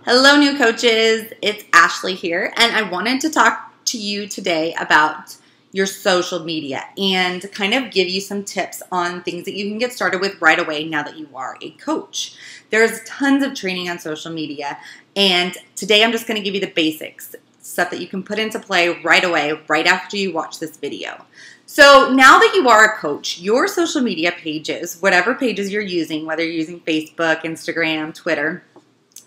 Hello, new coaches. It's Ashley here, and I wanted to talk to you today about your social media and kind of give you some tips on things that you can get started with right away now that you are a coach. There's tons of training on social media, and today I'm just going to give you the basics, stuff that you can put into play right away, right after you watch this video. So now that you are a coach, your social media pages, whatever pages you're using, whether you're using Facebook, Instagram, Twitter,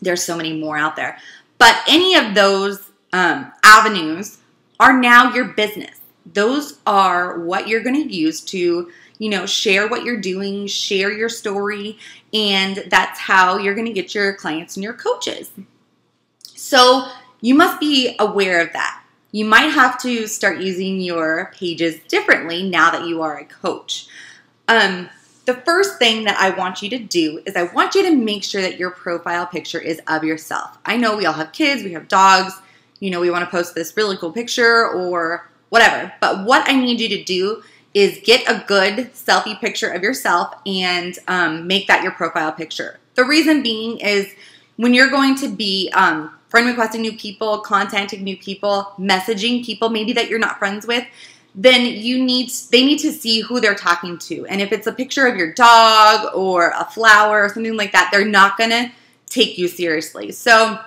there's so many more out there. But any of those avenues are now your business. Those are what you're going to use to, share what you're doing, share your story, and that's how you're going to get your clients and your coaches. So you must be aware of that. You might have to start using your pages differently now that you are a coach. The first thing that I want you to do is I want you to make sure that your profile picture is of yourself. I know we all have kids, we have dogs, we want to post this really cool picture or whatever. But what I need you to do is get a good selfie picture of yourself and make that your profile picture. The reason being is when you're going to be friend requesting new people, contacting new people, messaging people maybe that you're not friends with, then they need to see who they're talking to. And if it's a picture of your dog or a flower or something like that, they're not going to take you seriously. So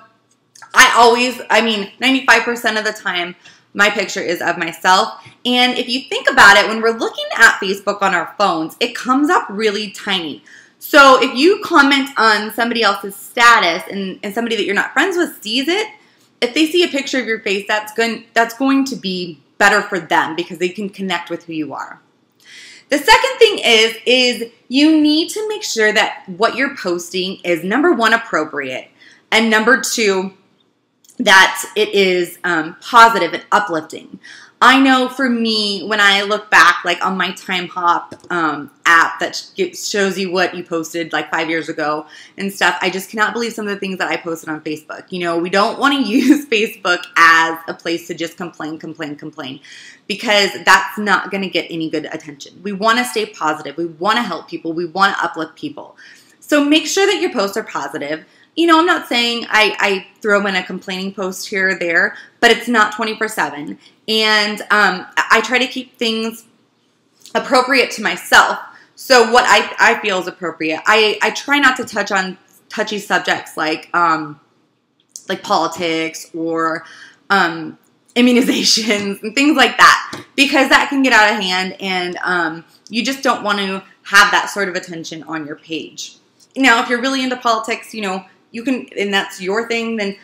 95% of the time, my picture is of myself. And if you think about it, when we're looking at Facebook on our phones, it comes up really tiny. So if you comment on somebody else's status and somebody that you're not friends with sees it, if they see a picture of your face, that's going to be better for them because they can connect with who you are. The second thing is you need to make sure that what you're posting is, number one, appropriate, and number two, that it is positive and uplifting. I know for me, when I look back like on my Time Hop app that shows you what you posted like 5 years ago and stuff, I just cannot believe some of the things that I posted on Facebook. We don't want to use Facebook as a place to just complain, because that's not going to get any good attention. We want to stay positive. We want to help people. We want to uplift people. So make sure that your posts are positive. I'm not saying I throw in a complaining post here or there, but it's not 24/7. And I try to keep things appropriate to myself. So what I feel is appropriate. I try not to touch on touchy subjects like politics or immunizations and things like that, because that can get out of hand, and you just don't want to have that sort of attention on your page. Now, if you're really into politics, you can, and that's your thing, then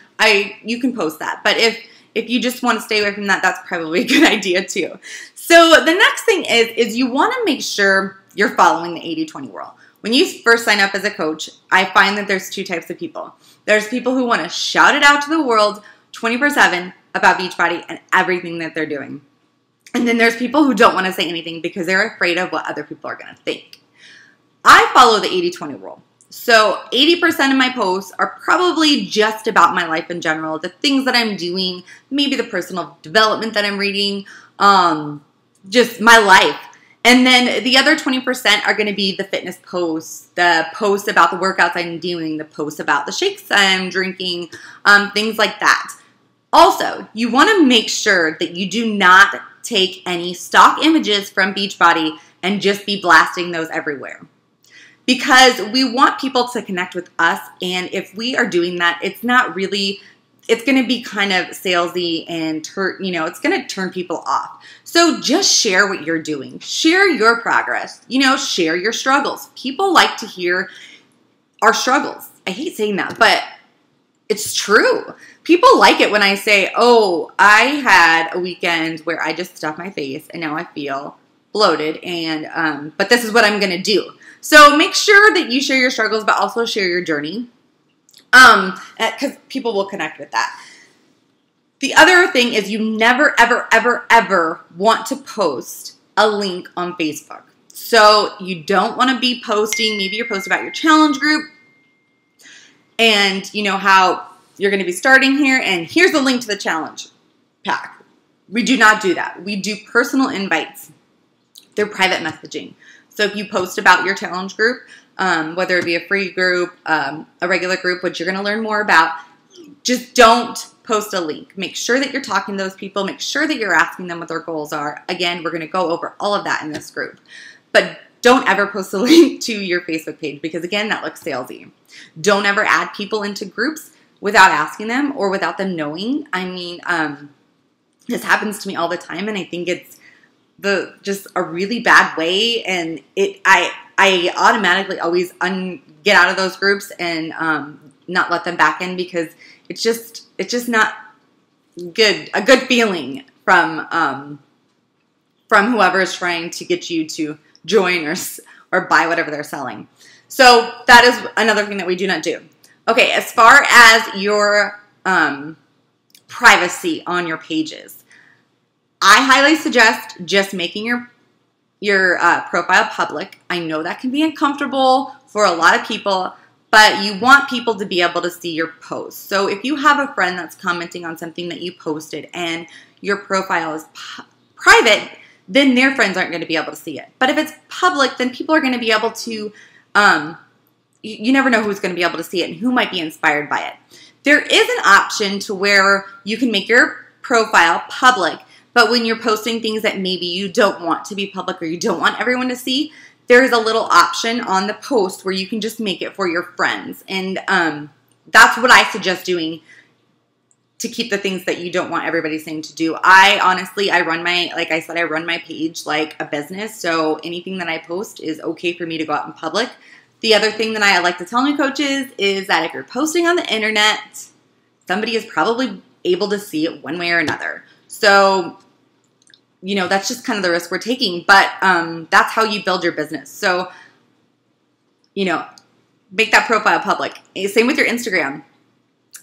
you can post that. But if you just want to stay away from that, that's probably a good idea too. So the next thing is you want to make sure you're following the 80-20 rule. When you first sign up as a coach, I find that there's two types of people. There's people who want to shout it out to the world 24/7 about Beachbody and everything that they're doing. And then there's people who don't want to say anything because they're afraid of what other people are going to think. I follow the 80-20 rule. So 80% of my posts are probably just about my life in general, the things that I'm doing, maybe the personal development that I'm reading, just my life. And then the other 20% are going to be the fitness posts, the posts about the workouts I'm doing, the posts about the shakes I'm drinking, things like that. Also, you want to make sure that you do not take any stock images from Beachbody and just be blasting those everywhere. Because we want people to connect with us, and if we are doing that, it's going to be kind of salesy and it's going to turn people off. So just share what you're doing. Share your progress. Share your struggles. People like to hear our struggles. I hate saying that, but it's true. People like it when I say, oh, I had a weekend where I just stuffed my face and now I feel bloated, and but this is what I'm going to do. So make sure that you share your struggles, but also share your journey, because people will connect with that. The other thing is you never, ever, ever, ever want to post a link on Facebook. So you don't want to be posting, maybe you're posting about your challenge group, and how you're going to be starting here, and here's the link to the challenge pack. We do not do that. We do personal invites. They're private messaging. So if you post about your challenge group, whether it be a free group, a regular group, which you're going to learn more about, just don't post a link. Make sure that you're talking to those people. Make sure that you're asking them what their goals are. Again, we're going to go over all of that in this group. But don't ever post a link to your Facebook page because, again, that looks salesy. Don't ever add people into groups without asking them or without them knowing. I mean, this happens to me all the time, and I think it's just a really bad way, and I automatically always get out of those groups and not let them back in because it's just not good. A good feeling from whoever is trying to get you to join or buy whatever they're selling. So that is another thing that we do not do. Okay, as far as your privacy on your pages, I highly suggest just making your profile public. I know that can be uncomfortable for a lot of people, but you want people to be able to see your posts. So if you have a friend that's commenting on something that you posted and your profile is private, then their friends aren't going to be able to see it. But if it's public, then people are going to be able to, you never know who's going to be able to see it and who might be inspired by it. There is an option to where you can make your profile public, but when you're posting things that maybe you don't want to be public or you don't want everyone to see, there's a little option on the post where you can just make it for your friends. And that's what I suggest doing to keep the things that you don't want everybody seeing to do. I run my page like a business. So anything that I post is okay for me to go out in public. The other thing that I like to tell new coaches is that if you're posting on the internet, somebody is probably able to see it one way or another. So, that's just kind of the risk we're taking. But that's how you build your business. So, make that profile public. Same with your Instagram.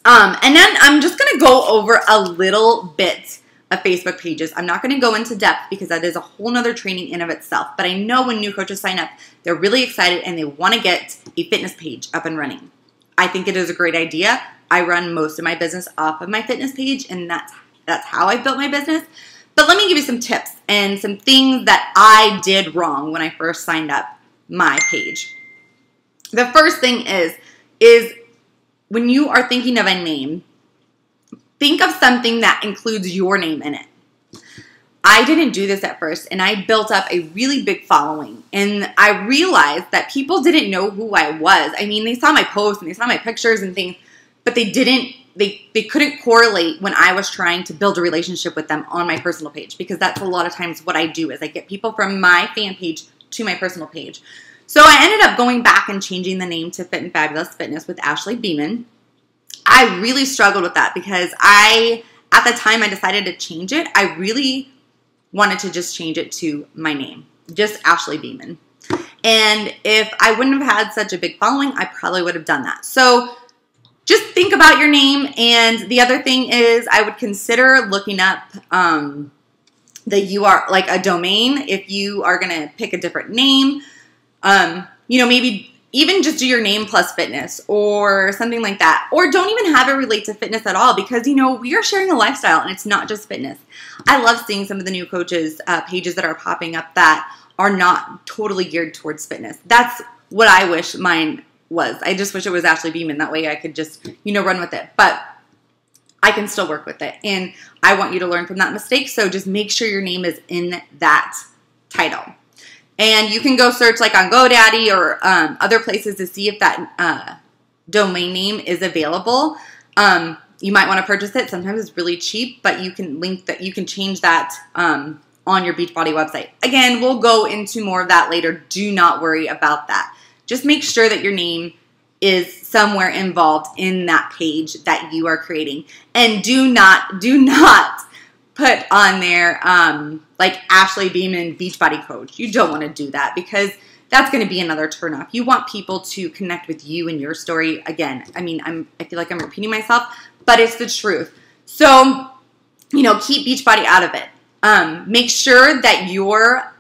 And then I'm just going to go over a little bit of Facebook pages. I'm not going to go into depth because that is a whole nother training in of itself. But I know when new coaches sign up, they're really excited and they want to get a fitness page up and running. I think it is a great idea. I run most of my business off of my fitness page, and that's how I built my business. But let me give you some tips and some things that I did wrong when I first signed up my page. The first thing is when you are thinking of a name, think of something that includes your name in it. I didn't do this at first, and I built up a really big following, and I realized that people didn't know who I was. I mean, they saw my posts and they saw my pictures and things, but they couldn't correlate when I was trying to build a relationship with them on my personal page, because that's a lot of times what I do is I get people from my fan page to my personal page. So I ended up going back and changing the name to Fit and Fabulous Fitness with Ashley Beeman. I really struggled with that because at the time I decided to change it, I really wanted to just change it to my name, just Ashley Beeman. And if I wouldn't have had such a big following, I probably would have done that. So just think about your name. And the other thing is I would consider looking up the URL, like a domain, if you are going to pick a different name. Maybe even just do your name plus fitness or something like that. Or don't even have it relate to fitness at all because, we are sharing a lifestyle and it's not just fitness. I love seeing some of the new coaches' pages that are popping up that are not totally geared towards fitness. That's what I wish mine was. I just wish it was Ashley Beeman. That way I could just, run with it. But I can still work with it. And I want you to learn from that mistake. So just make sure your name is in that title. And you can go search like on GoDaddy or other places to see if that domain name is available. You might want to purchase it. Sometimes it's really cheap, but you can change that on your Beachbody website. Again, we'll go into more of that later. Do not worry about that. Just make sure that your name is somewhere involved in that page that you are creating. And do not put on there like Ashley Beeman Beachbody Coach. You don't want to do that because that's going to be another turnoff. You want people to connect with you and your story. Again, I feel like I'm repeating myself, but it's the truth. So, keep Beachbody out of it. Make sure that your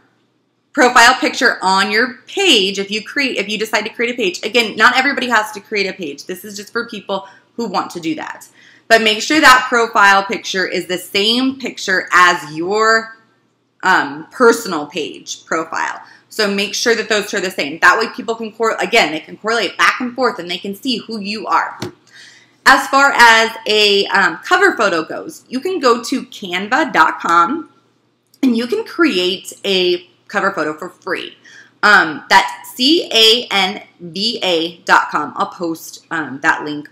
profile picture on your page, if you decide to create a page, again, not everybody has to create a page. This is just for people who want to do that. But make sure that profile picture is the same picture as your personal page profile. So make sure that those two are the same. That way people can they can correlate back and forth and they can see who you are. As far as a cover photo goes, you can go to canva.com and you can create a cover photo for free. That's canva.com. I'll post that link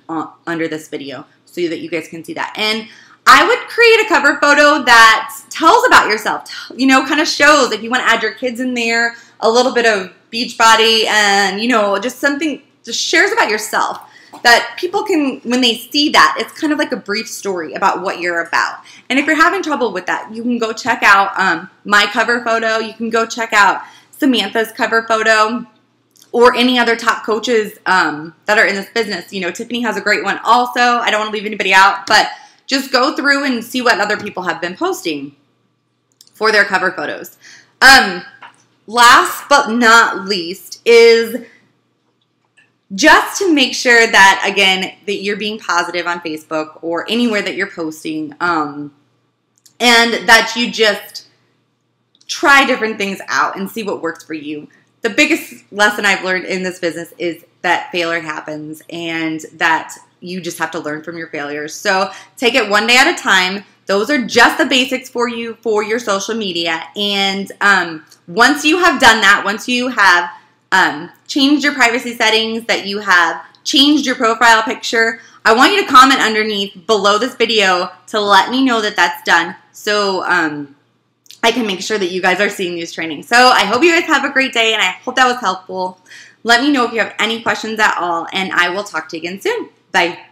under this video so that you guys can see that. And I would create a cover photo that tells about yourself, you know, kind of shows if you want to add your kids in there, a little bit of Beachbody, and, you know, just something, just shares about yourself that people can, when they see that, it's kind of like a brief story about what you're about. And if you're having trouble with that, you can go check out my cover photo. You can go check out Samantha's cover photo, or any other top coaches that are in this business. You know, Tiffany has a great one also. I don't want to leave anybody out, but just go through and see what other people have been posting for their cover photos. Last but not least is just to make sure that, again, that you're being positive on Facebook or anywhere that you're posting, and that you just try different things out and see what works for you. The biggest lesson I've learned in this business is that failure happens and that you just have to learn from your failures. So take it one day at a time. Those are just the basics for you for your social media. And once you have done that, once you have changed your privacy settings, that you have changed your profile picture, I want you to comment underneath below this video to let me know that that's done, so I can make sure that you guys are seeing these trainings. So I hope you guys have a great day, and I hope that was helpful. Let me know if you have any questions at all, and I will talk to you again soon. Bye.